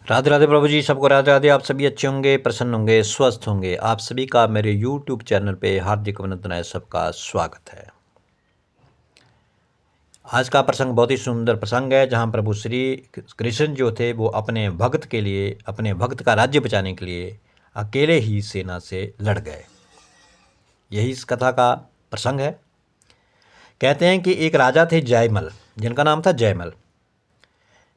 राधे राधे प्रभु जी, सबको राधे राधे। आप सभी अच्छे होंगे, प्रसन्न होंगे, स्वस्थ होंगे। आप सभी का मेरे YouTube चैनल पे हार्दिक अभिनंदन है, सबका स्वागत है। आज का प्रसंग बहुत ही सुंदर प्रसंग है, जहाँ प्रभु श्री कृष्ण जो थे वो अपने भक्त के लिए, अपने भक्त का राज्य बचाने के लिए अकेले ही सेना से लड़ गए। यही इस कथा का प्रसंग है। कहते हैं कि एक राजा थे जयमल, जिनका नाम था जयमल।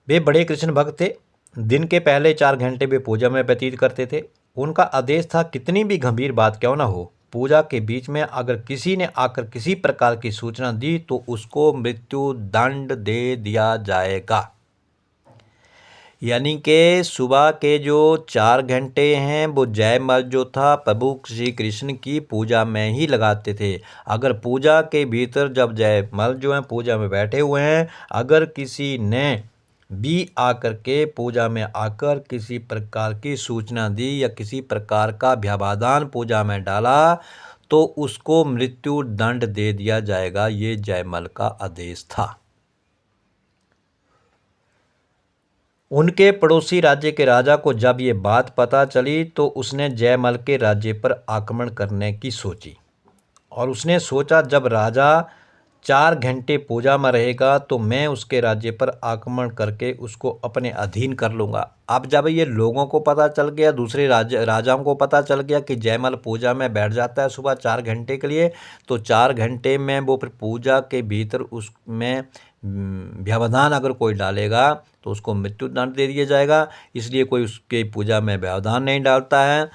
वे बड़े कृष्ण भक्त थे। दिन के पहले 4 घंटे वे पूजा में व्यतीत करते थे। उनका आदेश था, कितनी भी गंभीर बात क्यों न हो, पूजा के बीच में अगर किसी ने आकर किसी प्रकार की सूचना दी तो उसको मृत्यु दंड दे दिया जाएगा। यानी कि सुबह के जो 4 घंटे हैं वो जयमल जो था प्रभु श्री कृष्ण की पूजा में ही लगाते थे। अगर पूजा के भीतर जब जयमल जो है पूजा में बैठे हुए हैं, अगर किसी ने भी आकर के पूजा में आकर किसी प्रकार की सूचना दी या किसी प्रकार का व्यवधान पूजा में डाला तो उसको मृत्यु दंड दे दिया जाएगा। ये जयमल का आदेश था। उनके पड़ोसी राज्य के राजा को जब ये बात पता चली तो उसने जयमल के राज्य पर आक्रमण करने की सोची। और उसने सोचा, जब राजा 4 घंटे पूजा में रहेगा तो मैं उसके राज्य पर आक्रमण करके उसको अपने अधीन कर लूँगा। अब जब ये लोगों को पता चल गया, दूसरे राजाओं को पता चल गया कि जयमल पूजा में बैठ जाता है सुबह 4 घंटे के लिए, तो 4 घंटे में वो फिर पूजा के भीतर उसमें व्यवधान अगर कोई डालेगा तो उसको मृत्यु दंड दे दिया जाएगा। इसलिए कोई उसके पूजा में व्यवधान नहीं डालता है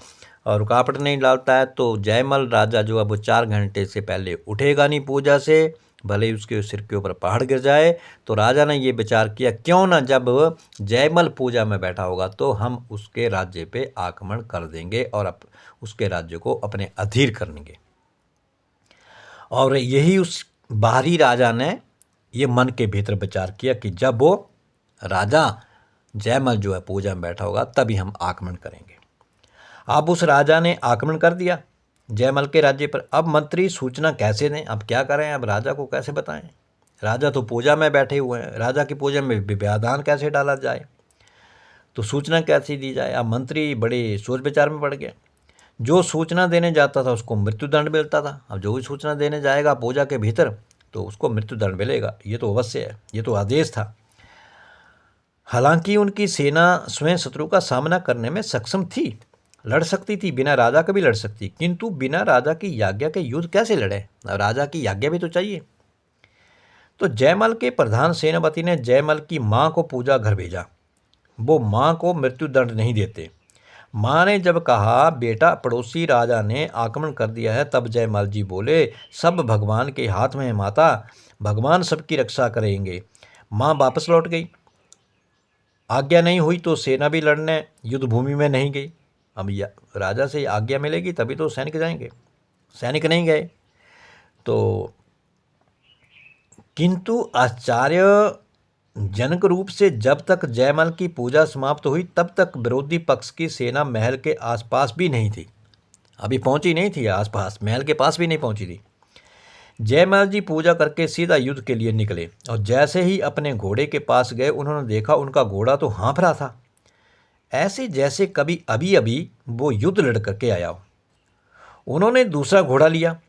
और रुकावट नहीं डालता है। तो जयमल राजा जो है वो 4 घंटे से पहले उठेगा नहीं पूजा से, भले ही उसके सिर के ऊपर पहाड़ गिर जाए। तो राजा ने ये विचार किया, क्यों ना जब जयमल पूजा में बैठा होगा तो हम उसके राज्य पे आक्रमण कर देंगे और उसके राज्य को अपने अधीन कर लेंगे। और यही उस बाहरी राजा ने ये मन के भीतर विचार किया कि जब वो राजा जयमल जो है पूजा में बैठा होगा तभी हम आक्रमण करेंगे। अब उस राजा ने आक्रमण कर दिया जयमल के राज्य पर। अब मंत्री सूचना कैसे दें, अब क्या करें, अब राजा को कैसे बताएं। राजा तो पूजा में बैठे हुए हैं, राजा की पूजा में व्यवधान कैसे डाला जाए, तो सूचना कैसे दी जाए। अब मंत्री बड़े सोच विचार में पड़ गए। जो सूचना देने जाता था उसको मृत्युदंड मिलता था। अब जो भी सूचना देने जाएगा पूजा के भीतर तो उसको मृत्युदंड मिलेगा। ये तो अवश्य है, ये तो आदेश था। हालांकि उनकी सेना स्वयं शत्रु का सामना करने में सक्षम थी, लड़ सकती थी, बिना राजा के भी लड़ सकती, किंतु बिना राजा की आज्ञा के युद्ध कैसे लड़े। राजा की आज्ञा भी तो चाहिए। तो जयमल के प्रधान सेनापति ने जयमल की माँ को पूजा घर भेजा। वो माँ को मृत्युदंड नहीं देते। माँ ने जब कहा, बेटा पड़ोसी राजा ने आक्रमण कर दिया है, तब जयमल जी बोले, सब भगवान के हाथ में है माता, भगवान सबकी रक्षा करेंगे। माँ वापस लौट गई। आज्ञा नहीं हुई तो सेना भी लड़ने युद्ध भूमि में नहीं गई। अब राजा से आज्ञा मिलेगी तभी तो सैनिक जाएंगे, सैनिक नहीं गए। तो किंतु आश्चर्यजनक रूप से जब तक जयमल की पूजा समाप्त हुई तब तक विरोधी पक्ष की सेना महल के आसपास भी नहीं थी, अभी पहुंची नहीं थी, आसपास महल के पास भी नहीं पहुंची थी। जयमल जी पूजा करके सीधा युद्ध के लिए निकले और जैसे ही अपने घोड़े के पास गए उन्होंने देखा उनका घोड़ा तो हाँफ रहा था, ऐसे जैसे कभी अभी अभी वो युद्ध लड़ करके आया हो। उन्होंने दूसरा घोड़ा लिया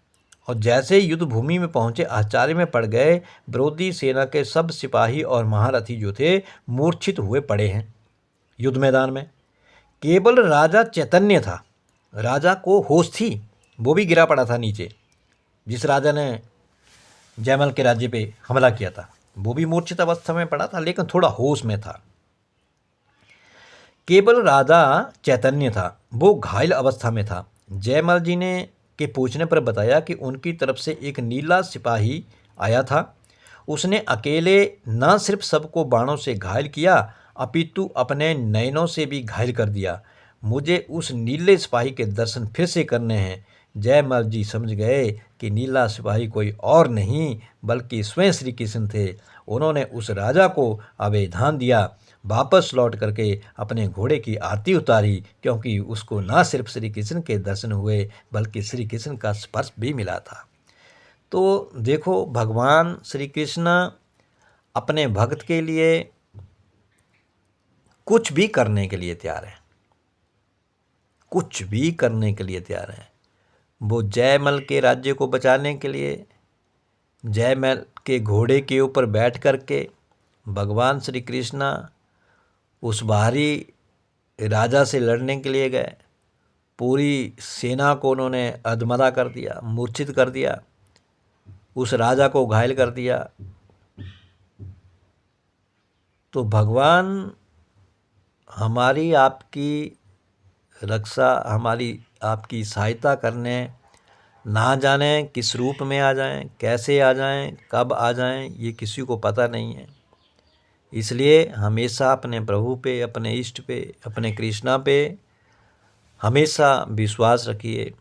और जैसे ही युद्ध भूमि में पहुंचे आश्चर्य में पड़ गए। विरोधी सेना के सब सिपाही और महारथी जो थे मूर्छित हुए पड़े हैं युद्ध मैदान में। केवल राजा चैतन्य था, राजा को होश थी, वो भी गिरा पड़ा था नीचे। जिस राजा ने जयमल के राज्य पे हमला किया था वो भी मूर्छित अवस्था में पड़ा था, लेकिन थोड़ा होश में था। केवल राजा चैतन्य था, वो घायल अवस्था में था। जयमल जी ने के पूछने पर बताया कि उनकी तरफ से एक नीला सिपाही आया था। उसने अकेले न सिर्फ सबको बाणों से घायल किया अपितु अपने नयनों से भी घायल कर दिया। मुझे उस नीले सिपाही के दर्शन फिर से करने हैं। जयमल जी समझ गए कि नीला सिपाही कोई और नहीं बल्कि स्वयं श्री कृष्ण थे। उन्होंने उस राजा को अभयदान दिया, वापस लौट करके अपने घोड़े की आरती उतारी, क्योंकि उसको न सिर्फ श्री कृष्ण के दर्शन हुए बल्कि श्री कृष्ण का स्पर्श भी मिला था। तो देखो, भगवान श्री कृष्ण अपने भक्त के लिए कुछ भी करने के लिए तैयार हैं, कुछ भी करने के लिए तैयार हैं। वो जयमल के राज्य को बचाने के लिए जयमल के घोड़े के ऊपर बैठ कर के भगवान श्री कृष्ण उस बाहरी राजा से लड़ने के लिए गए। पूरी सेना को उन्होंने अधमरा कर दिया, मूर्छित कर दिया, उस राजा को घायल कर दिया। तो भगवान हमारी आपकी रक्षा, हमारी आपकी सहायता करने ना जाने किस रूप में आ जाएं, कैसे आ जाएं, कब आ जाएं, ये किसी को पता नहीं है। इसलिए हमेशा अपने प्रभु पे, अपने इष्ट पे, अपने कृष्णा पे हमेशा विश्वास रखिए,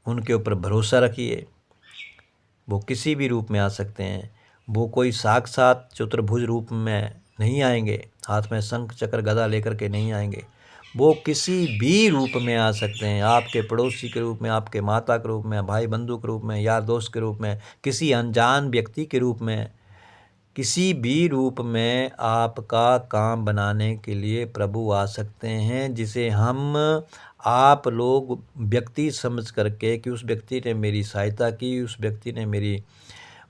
उनके ऊपर भरोसा रखिए। वो किसी भी रूप में आ सकते हैं। वो कोई साक्षात चतुर्भुज रूप में नहीं आएंगे, हाथ में शंख चक्र गदा लेकर के नहीं आएंगे। वो किसी भी रूप में आ सकते हैं, आपके पड़ोसी के रूप में, आपके माता के रूप में, भाई बंधु के रूप में, यार दोस्त के रूप में, किसी अनजान व्यक्ति के रूप में, किसी भी रूप में आपका काम बनाने के लिए प्रभु आ सकते हैं, जिसे हम आप लोग व्यक्ति समझ करके कि उस व्यक्ति ने मेरी सहायता की, उस व्यक्ति ने मेरी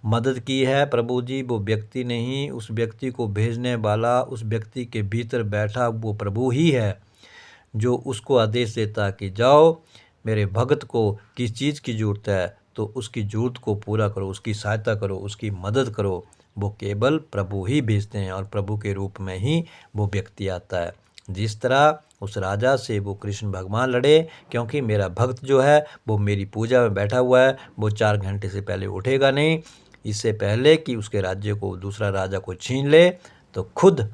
मदद की है। प्रभु जी वो व्यक्ति नहीं, उस व्यक्ति को भेजने वाला, उस व्यक्ति के भीतर बैठा वो प्रभु ही है, जो उसको आदेश देता कि जाओ मेरे भगत को किस चीज़ की ज़रूरत है तो उसकी ज़रूरत को पूरा करो, उसकी सहायता करो, उसकी मदद करो। वो केवल प्रभु ही भेजते हैं और प्रभु के रूप में ही वो व्यक्ति आता है। जिस तरह उस राजा से वो कृष्ण भगवान लड़े, क्योंकि मेरा भक्त जो है वो मेरी पूजा में बैठा हुआ है, वो 4 घंटे से पहले उठेगा नहीं। इससे पहले कि उसके राज्य को दूसरा राजा को छीन ले, तो खुद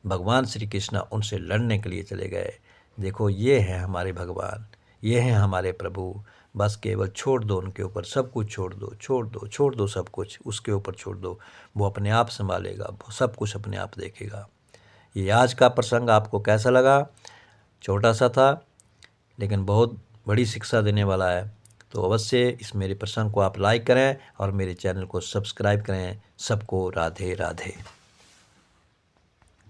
भगवान श्री कृष्ण उनसे लड़ने के लिए चले गए। देखो ये है हमारे भगवान, ये हैं हमारे प्रभु। बस केवल छोड़ दो उनके ऊपर, सब कुछ छोड़ दो, छोड़ दो, छोड़ दो, सब कुछ उसके ऊपर छोड़ दो। वो अपने आप संभालेगा, वो सब कुछ अपने आप देखेगा। ये आज का प्रसंग आपको कैसा लगा? छोटा सा था लेकिन बहुत बड़ी शिक्षा देने वाला है। तो अवश्य इस मेरे प्रसंग को आप लाइक करें और मेरे चैनल को सब्सक्राइब करें। सबको राधे राधे।